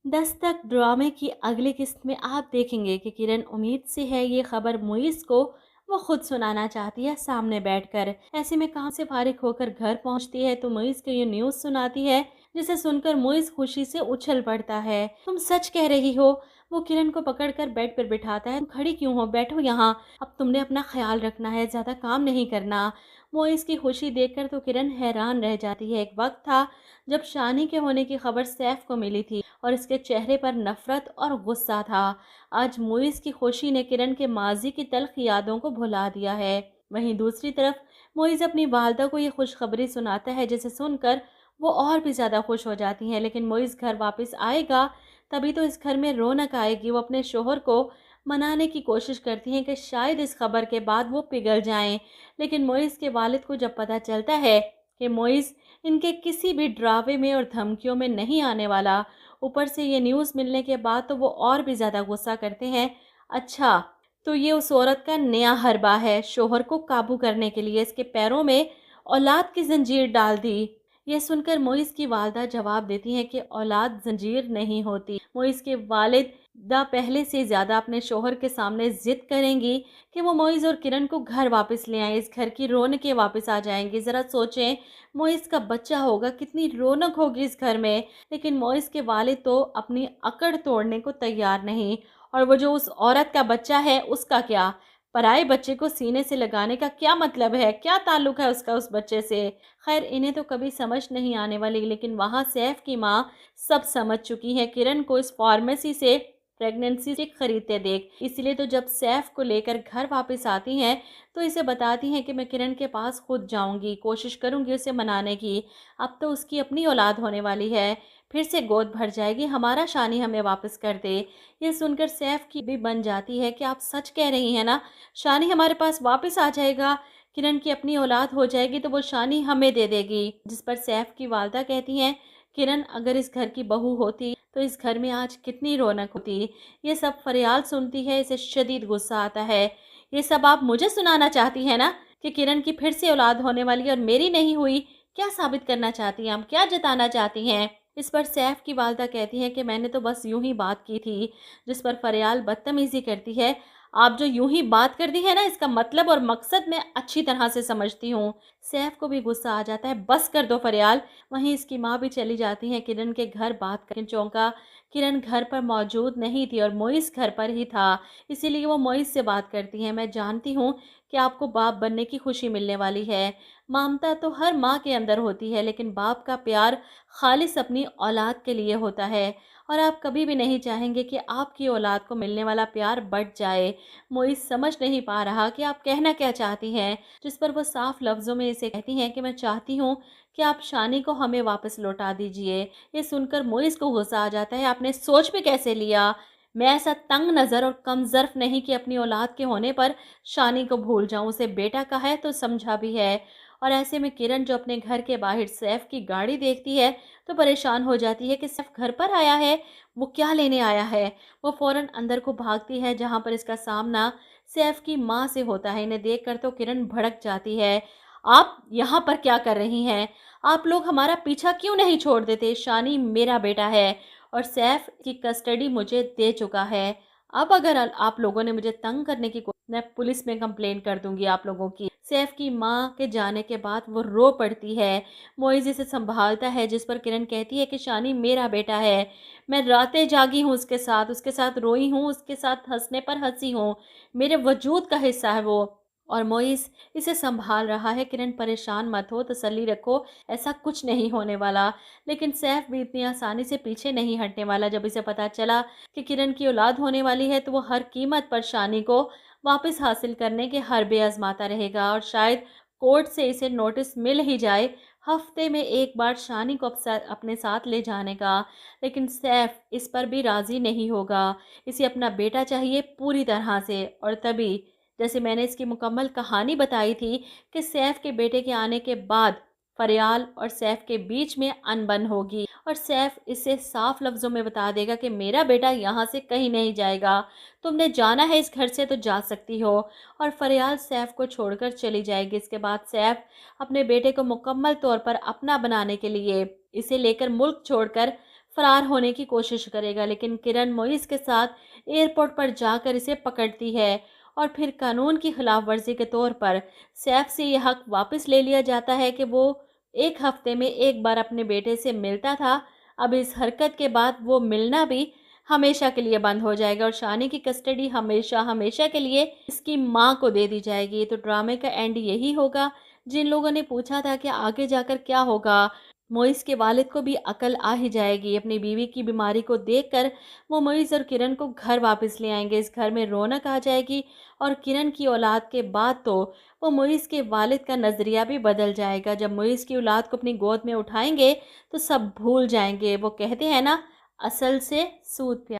दस्तक ड्रामे की अगली किस्त में आप देखेंगे कि किरण उम्मीद से है ये खबर मुइज़ को वो खुद सुनाना चाहती है सामने बैठकर। ऐसे में काम से फारिग होकर घर पहुंचती है तो मुइज़ को ये न्यूज़ सुनाती है, जिसे सुनकर मुइज़ खुशी से उछल पड़ता है। तुम सच कह रही हो। वो किरण को पकड़कर बेड पर बिठाता है। तुम खड़ी क्यों हो, बैठो यहाँ। अब तुमने अपना ख्याल रखना है, ज़्यादा काम नहीं करना। मुइज़ की खुशी देखकर तो किरण हैरान रह जाती है। एक वक्त था जब शानी के होने की खबर सैफ को मिली थी और इसके चेहरे पर नफरत और गुस्सा था। आज मुइज़ की खुशी ने किरण के माजी की तल्ख यादों को भुला दिया है। वहीं दूसरी तरफ मुइज़ अपनी वालदा को ये खुशखबरी सुनाता है, जिसे सुनकर वो और भी ज़्यादा खुश हो जाती हैं। लेकिन मुइज़ घर वापस आएगा तभी तो इस घर में रौनक आएगी। वो अपने शोहर को मनाने की कोशिश करती हैं कि शायद इस खबर के बाद वो पिघल जाएं। लेकिन मुइज़ के वालिद को जब पता चलता है कि मुइज़ इनके किसी भी ड्रावे में और धमकियों में नहीं आने वाला, ऊपर से ये न्यूज़ मिलने के बाद तो वो और भी ज़्यादा गुस्सा करते हैं। अच्छा, तो ये उस औरत का नया हरबा है शोहर को काबू करने के लिए, इसके पैरों में औलाद की जंजीर डाल दी। ये सुनकर मुइज़ की वालदा जवाब देती हैं कि औलाद जंजीर नहीं होती। मुइज़ के वालिद दा पहले से ज़्यादा अपने शोहर के सामने ज़िद करेंगी कि वो मुइज़ और किरण को घर वापस ले आएँ, इस घर की रौनकें वापस आ जाएंगी। ज़रा सोचें, मुइज़ का बच्चा होगा, कितनी रौनक होगी इस घर में। लेकिन मुइज़ के वालिद तो अपनी अकड़ तोड़ने को तैयार नहीं। और वो जो उस औरत का बच्चा है उसका क्या? पराए बच्चे को सीने से लगाने का क्या मतलब है? क्या ताल्लुक है उसका उस बच्चे से? खैर, इन्हें तो कभी समझ नहीं आने वाली, लेकिन वहाँ सैफ की माँ सब समझ चुकी है। किरण को इस फार्मेसी से प्रेगनेंसी किट खरीदते देख, इसलिए तो जब सैफ को लेकर घर वापस आती हैं तो इसे बताती हैं कि मैं किरण के पास खुद जाऊंगी, कोशिश करूंगी उसे मनाने की। अब तो उसकी अपनी औलाद होने वाली है, फिर से गोद भर जाएगी, हमारा शानी हमें वापस कर दे। ये सुनकर सैफ की भी बन जाती है कि आप सच कह रही हैं ना, शानी हमारे पास वापस आ जाएगा, किरण की अपनी औलाद हो जाएगी तो वो शानी हमें दे देगी। जिस पर सैफ की वालदा कहती हैं, किरण अगर इस घर की बहू होती तो इस घर में आज कितनी रौनक होती। ये सब फरियाद सुनती है, इसे शदीद गुस्सा आता है। ये सब आप मुझे सुनाना चाहती हैं ना कि किरण की फिर से औलाद होने वाली है और मेरी नहीं हुई? क्या साबित करना चाहती हैं, हम क्या जताना चाहती हैं? इस पर सैफ की वालदा कहती हैं कि मैंने तो बस यूं ही बात की थी। जिस पर फरियाल बदतमीजी करती है, आप जो यूं ही बात कर दी है ना, इसका मतलब और मकसद मैं अच्छी तरह से समझती हूँ। सैफ को भी गुस्सा आ जाता है, बस कर दो फरियाल। वहीं इसकी माँ भी चली जाती है किरण के घर बात करके। चौंका, किरण घर पर मौजूद नहीं थी और मोइस घर पर ही था, इसीलिए वो मोइस से बात करती है। मैं जानती हूँ कि आपको बाप बनने की खुशी मिलने वाली है। ममता तो हर माँ के अंदर होती है, लेकिन बाप का प्यार खालिस अपनी औलाद के लिए होता है और आप कभी भी नहीं चाहेंगे कि आपकी औलाद को मिलने वाला प्यार बढ़ जाए। मोइस समझ नहीं पा रहा कि आप कहना क्या चाहती हैं। जिस पर वो साफ लफ्ज़ों में इसे कहती हैं कि मैं चाहती हूँ कि आप शानी को हमें वापस लौटा दीजिए। ये सुनकर मोइस को गुस्सा आ जाता है, आपने सोच भी कैसे लिया? मैं ऐसा तंग नज़र और कम ज़र्फ नहीं कि अपनी औलाद के होने पर शानी को भूल जाऊं। उसे बेटा का है तो समझा भी है। और ऐसे में किरण जो अपने घर के बाहर सैफ की गाड़ी देखती है तो परेशान हो जाती है कि सैफ घर पर आया है, वो क्या लेने आया है। वो फौरन अंदर को भागती है जहां पर इसका सामना सैफ की माँ से होता है। इन्हें देखकर तो किरण भड़क जाती है, आप यहाँ पर क्या कर रही हैं? आप लोग हमारा पीछा क्यों नहीं छोड़ देते? शानी मेरा बेटा है और सैफ की कस्टडी मुझे दे चुका है। अब अगर आप लोगों ने मुझे तंग करने की मैं पुलिस में कंप्लेन कर दूंगी आप लोगों की। सैफ की माँ के जाने के बाद वो रो पड़ती है। मोइज इसे संभालता है, जिस पर किरण कहती है कि शानी मेरा बेटा है, मैं रातें जागी हूँ उसके साथ रोई हूँ, उसके साथ हंसने पर हंसी हूँ, मेरे वजूद का हिस्सा है वो। और मोइस इसे संभाल रहा है। किरण परेशान मत हो, तसल्ली रखो, ऐसा कुछ नहीं होने वाला। लेकिन सैफ भी इतनी आसानी से पीछे नहीं हटने वाला। जब इसे पता चला कि किरण की औलाद होने वाली है तो वो हर कीमत पर शानी को वापस हासिल करने के हरबे आजमाता रहेगा और शायद कोर्ट से इसे नोटिस मिल ही जाए हफ्ते में एक बार शानी को अपने साथ ले जाने का। लेकिन सैफ इस पर भी राज़ी नहीं होगा। इसे अपना बेटा चाहिए पूरी तरह से। और तभी, जैसे मैंने इसकी मुकम्मल कहानी बताई थी कि सैफ के बेटे के आने के बाद फरियाल और सैफ के बीच में अनबन होगी और सैफ इसे साफ लफ्ज़ों में बता देगा कि मेरा बेटा यहाँ से कहीं नहीं जाएगा, तुमने जाना है इस घर से तो जा सकती हो। और फरियाल सैफ को छोड़कर चली जाएगी। इसके बाद सैफ अपने बेटे को मुकम्मल तौर पर अपना बनाने के लिए इसे लेकर मुल्क छोड़कर फरार होने की कोशिश करेगा, लेकिन किरण मोइस के साथ एयरपोर्ट पर जाकर इसे पकड़ती है और फिर कानून की खिलाफ वर्जी के तौर पर सैफ से यह हक वापस ले लिया जाता है कि वो एक हफ्ते में एक बार अपने बेटे से मिलता था। अब इस हरकत के बाद वो मिलना भी हमेशा के लिए बंद हो जाएगा और शानी की कस्टडी हमेशा हमेशा के लिए इसकी माँ को दे दी जाएगी। तो ड्रामे का एंड यही होगा। जिन लोगों ने पूछा था कि आगे जाकर क्या होगा, मोइस के वालिद को भी अकल आ ही जाएगी। अपनी बीवी की बीमारी को देखकर वो मोइस और किरण को घर वापस ले आएंगे। इस घर में रौनक आ जाएगी और किरण की औलाद के बाद तो वो मोइस के वालिद का नज़रिया भी बदल जाएगा। जब मोइस की औलाद को अपनी गोद में उठाएंगे तो सब भूल जाएंगे। वो कहते हैं ना, असल से सूद प्यार।